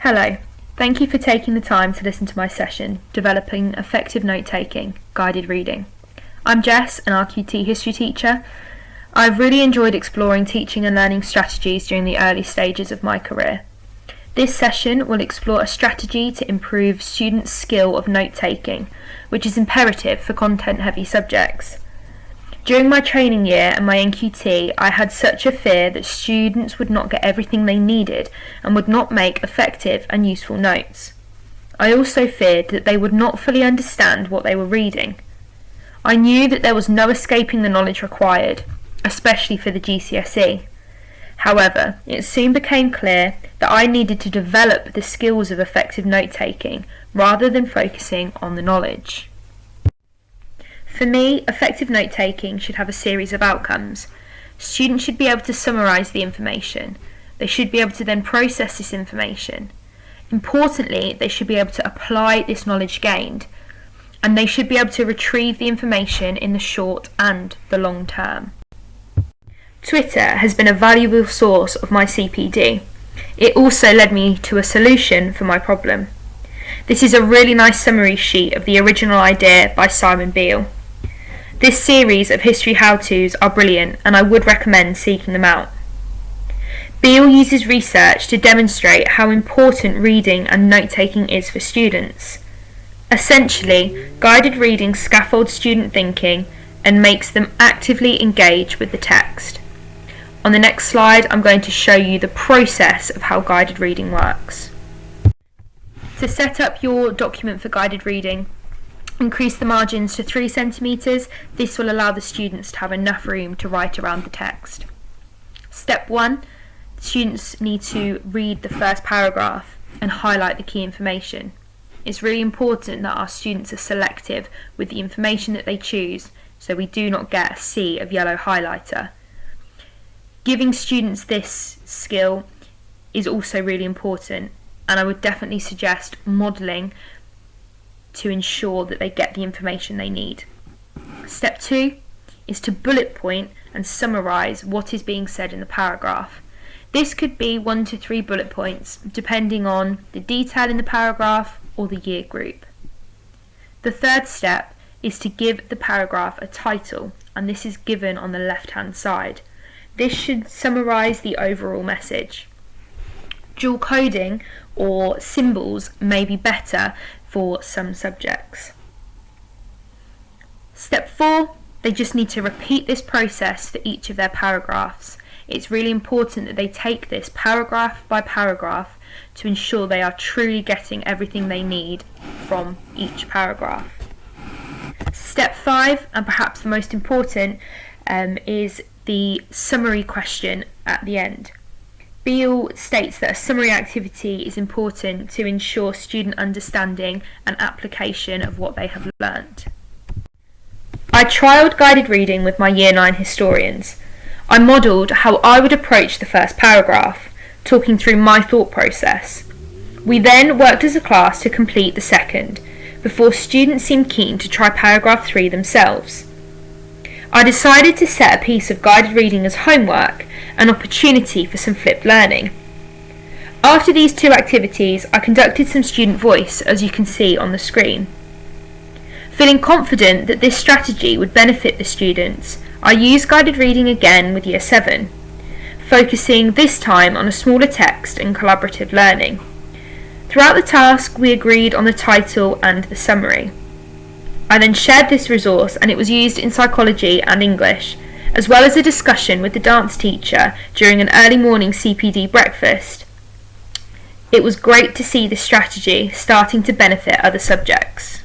Hello, thank you for taking the time to listen to my session, Developing Effective Note-Taking, Guided Reading. I'm Jess, an RQT history teacher. I've really enjoyed exploring teaching and learning strategies during the early stages of my career. This session will explore a strategy to improve students' skill of note-taking, which is imperative for content-heavy subjects. During my training year and my NQT, I had such a fear that students would not get everything they needed and would not make effective and useful notes. I also feared that they would not fully understand what they were reading. I knew that there was no escaping the knowledge required, especially for the GCSE. However, it soon became clear that I needed to develop the skills of effective note-taking rather than focusing on the knowledge. For me, effective note-taking should have a series of outcomes. Students should be able to summarise the information. They should be able to then process this information. Importantly, they should be able to apply this knowledge gained, and they should be able to retrieve the information in the short and the long term. Twitter has been a valuable source of my CPD. It also led me to a solution for my problem. This is a really nice summary sheet of the original idea by Simon Beale. This series of history how-tos are brilliant, and I would recommend seeking them out. Beale uses research to demonstrate how important reading and note-taking is for students. Essentially, guided reading scaffolds student thinking and makes them actively engage with the text. On the next slide, I'm going to show you the process of how guided reading works. To set up your document for guided reading, increase the margins to 3 centimetres. This will allow the students to have enough room to write around the text. Step 1, students need to read the first paragraph and highlight the key information. It's really important that our students are selective with the information that they choose, so we do not get a sea of yellow highlighter. Giving students this skill is also really important, and I would definitely suggest modelling to ensure that they get the information they need. Step 2 is to bullet point and summarise what is being said in the paragraph. This could be 1 to 3 bullet points, depending on the detail in the paragraph or the year group. The third step is to give the paragraph a title, and this is given on the left-hand side. This should summarise the overall message. Dual coding or symbols may be better for some subjects. Step 4, they just need to repeat this process for each of their paragraphs. It's really important that they take this paragraph by paragraph to ensure they are truly getting everything they need from each paragraph. Step 5, and perhaps the most important, is the summary question at the end. Beale states that a summary activity is important to ensure student understanding and application of what they have learnt. I trialled guided reading with my Year 9 historians. I modelled how I would approach the first paragraph, talking through my thought process. We then worked as a class to complete the second, before students seemed keen to try paragraph 3 themselves. I decided to set a piece of guided reading as homework, an opportunity for some flipped learning. After these 2 activities, I conducted some student voice, as you can see on the screen. Feeling confident that this strategy would benefit the students, I used guided reading again with Year 7, focusing this time on a smaller text and collaborative learning. Throughout the task, we agreed on the title and the summary. I then shared this resource, and it was used in psychology and English, as well as a discussion with the dance teacher during an early morning CPD breakfast. It was great to see this strategy starting to benefit other subjects.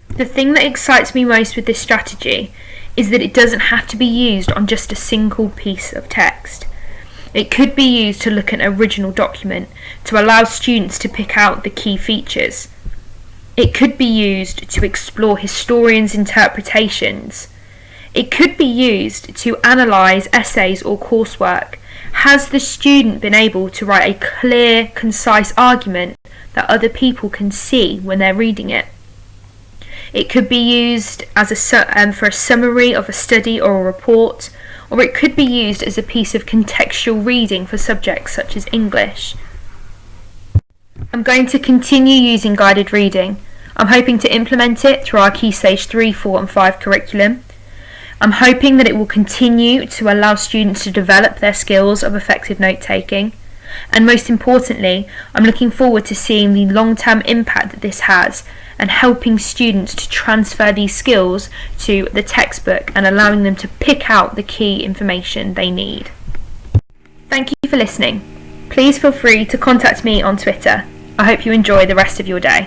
The thing that excites me most with this strategy is that it doesn't have to be used on just a single piece of text. It could be used to look at an original document to allow students to pick out the key features. It could be used to explore historians' interpretations. It could be used to analyse essays or coursework. Has the student been able to write a clear, concise argument that other people can see when they're reading it? It could be used as for a summary of a study or a report, or it could be used as a piece of contextual reading for subjects such as English. I'm going to continue using guided reading. I'm hoping to implement it through our Key Stage 3, 4 and 5 curriculum. I'm hoping that it will continue to allow students to develop their skills of effective note-taking. And most importantly, I'm looking forward to seeing the long-term impact that this has and helping students to transfer these skills to the textbook and allowing them to pick out the key information they need. Thank you for listening. Please feel free to contact me on Twitter. I hope you enjoy the rest of your day.